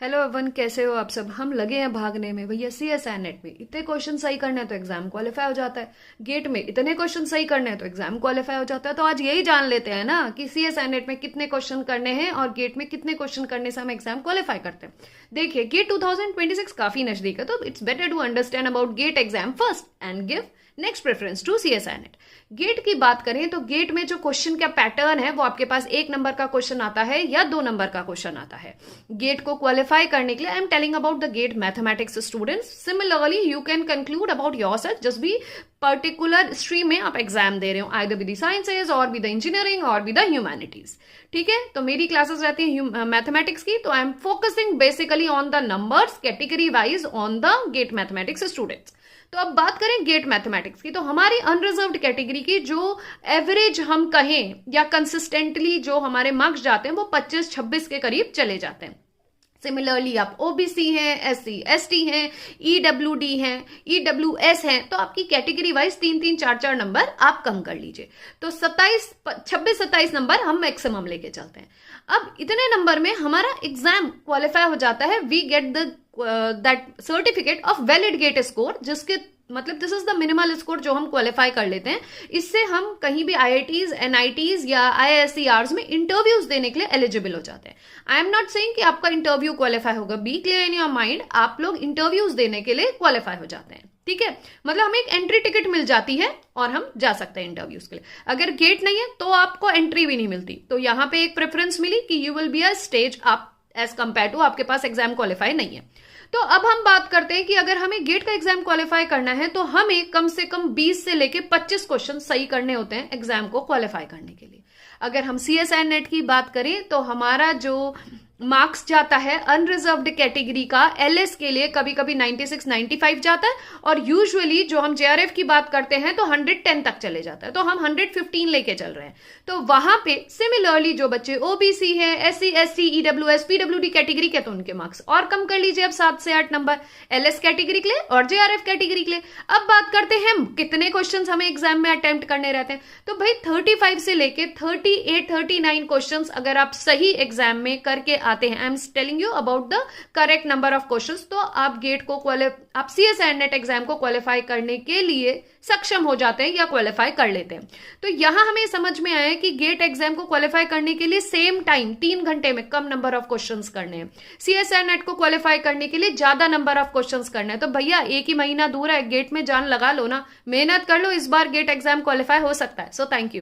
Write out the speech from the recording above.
Hello everyone, कैसे हो आप सब। हम लगे हैं भागने में भैया। सीएसआई नेट में इतने क्वेश्चन सही करने हैं तो एग्जाम क्वालिफाई हो जाता है। गेट में इतने क्वेश्चन सही करने हैं तो एग्जाम क्वालिफाई हो जाता है। तो आज यही जान लेते हैं ना कि सीएसआई नेट में कितने क्वेश्चन करने हैं और गेट में कितने क्वेश्चन करने से हम एग्जाम क्वालिफाई करते हैं। देखिए, गेट 2026 काफी नजदीक है, तो it's better to understand about GATE exam first and give next preference to CSI NET. GATE की बात करें तो गेट में जो क्वेश्चन का पैटर्न है वो आपके पास 1 नंबर का क्वेश्चन आता है या 2 नंबर का क्वेश्चन आता है। गेट को क्वालिफाई करने के लिए I am telling about the GATE mathematics students. Similarly you can conclude about yourself, just भी पर्टिकुलर स्ट्रीम में आप एग्जाम दे रहे हो, आइदर विद द साइंसेज और विद द इंजीनियरिंग और विद द ह्यूमैनिटीज। ठीक है, तो मेरी क्लासेस रहती हैं मैथमेटिक्स की, तो I am focusing basically on the numbers category wise on the GATE mathematics students. तो अब बात करें गेट मैथमेटिक्स की, तो हमारी अनरिजर्व्ड कैटेगरी की जो एवरेज हम कहें या कंसिस्टेंटली जो हमारे मार्क्स जाते हैं वो 25-26 के करीब चले जाते हैं। सिमिलरली आप ओबीसी हैं, एससी एसटी हैं, ईडब्ल्यूडी हैं, ईडब्ल्यूएस हैं, तो आपकी कैटेगरी वाइज 3-3, 4-4 नंबर आप कम कर लीजिए। तो 26-27 नंबर हम मैक्सिमम लेके चलते हैं। अब इतने नंबर में हमारा एग्जाम क्वालिफाई हो जाता है। We get the that certificate of valid GATE score, जिसके मतलब this is the minimal score जो हम क्वालिफाई कर लेते हैं। इससे हम कहीं भी आईआईटीज, एनआईटीज या आईआईएसईआर्स में इंटरव्यूज देने के लिए एलिजिबल हो जाते हैं। आई एम नॉट सेइंग कि आपका इंटरव्यू क्वालिफाई होगा, be clear in your mind, आप लोग इंटरव्यूज देने के लिए क्वालिफाई हो जाते हैं। ठीक है, मतलब हमें एक एंट्री टिकट मिल जाती है और हम जा सकते हैं इंटरव्यूज के लिए। अगर गेट नहीं है तो आपको एंट्री भी नहीं मिलती। तो यहाँ पे एक प्रेफरेंस मिली कि you will be a stage up as compare to आपके पास एग्जाम क्वालिफाई नहीं है। तो अब हम बात करते हैं कि अगर हमें गेट का एग्जाम क्वालिफाई करना है तो हमें कम से कम 20 से लेके 25 क्वेश्चन सही करने होते हैं एग्जाम को क्वालिफाई करने के लिए। अगर हम सीएसआई नेट की बात करें तो हमारा जो मार्क्स जाता है अनरिजर्व्ड कैटेगरी का एलएस के लिए कभी कभी 96-95 जाता है, और यूजुअली जो हम जेआरएफ की बात करते हैं तो 110 तक चले जाता है, तो हम 115 लेके चल रहे हैं। तो वहां पे सिमिलरली जो बच्चे ओबीसी है, SC ST, EWS, PWD category के, तो उनके मार्क्स और कम कर लीजिए अब 7 से 8 नंबर एलएस कैटेगरी के लिए और जेआरएफ कैटेगरी के लिए। अब बात करते हैं हम कितने क्वेश्चन हमें एग्जाम में अटेम्प्ट करने रहते हैं। तो भाई 35 से लेके 38-39 क्वेश्चन अगर आप सही एग्जाम में करके आते हैं, आई am telling you about the correct number of questions, तो आप गेट को आप सीएसआई नेट एग्जाम को क्वालिफाई करने के लिए सक्षम हो जाते हैं या क्वालिफाई कर लेते हैं। तो यहां हमें समझ में आया कि गेट एग्जाम को क्वालिफाई करने के लिए सेम टाइम 3 घंटे में कम नंबर ऑफ क्वेश्चंस करने हैं। सीएसआई नेट को क्वालिफाई करने के लिए ज्यादा नंबर ऑफ क्वेश्चंस करना है। तो भैया 1 ही महीना दूर है, गेट में जान लगा लो ना, मेहनत कर लो, इस बार गेट एग्जाम क्वालिफाई हो सकता है। So thank you.